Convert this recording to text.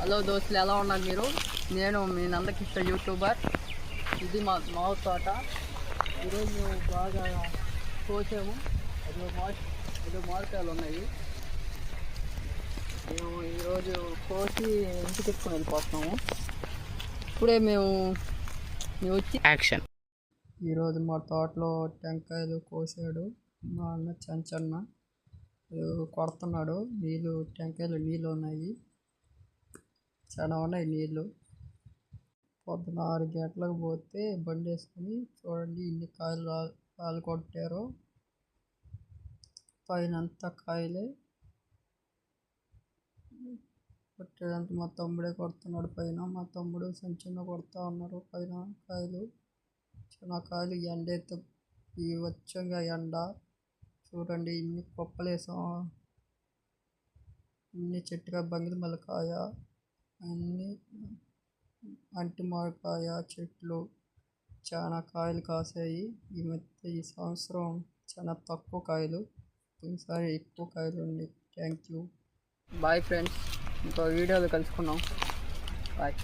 Hello దోస్తులు, ఎలా ఉన్నారు మీరు? నేను మీ నందకిష్ట యూట్యూబర్. ఇది మా మావ తోట. ఈరోజు మేము బాగా కోసాము. ఏదో మామిడికాయలు ఉన్నాయి. మేము ఈరోజు కోసి ఇంటికి తెచ్చుకొని వెళ్ళిపోతున్నాము. ఇప్పుడే మేము వచ్చి యాక్షన్. ఈరోజు మా తోటలో టెంకాయలు కోసాడు మా అన్న చెంచన్న. కొడుతున్నాడు. టెంకాయలు నీళ్ళు ఉన్నాయి, చాలా ఉన్నాయి నీళ్ళు. పొద్దున 6 గంటలకు పోతే బండి వేసుకొని చూడండి ఇన్ని కాయలు రాలు కొట్టారు. పైన అంతా కాయలే కొట్టేదంతా మా తమ్ముడే కొడుతున్నాడు. పైన మా తమ్ముడు చిన్న కొడుతూ ఉన్నారు. పైన కాయలు చిన్న కాయలు ఎండైతే ఈ వచ్చంగా ఎండ చూడండి. ఇన్ని కుప్పలేసాం, ఇన్ని చెట్టుగా బంగిలి మల్లకాయ, అన్ని అంటి మామిడికాయ చెట్లు, చాలా కాయలు కాసాయి. ఈ సంవత్సరం చాలా తక్కువ కాయలు, ఈసారి ఎక్కువ కాయలు ఉన్నాయి. Thank you. బాయ్ ఫ్రెండ్స్, ఇంకో వీడియోలో కలుసుకున్నాం. బాయ్.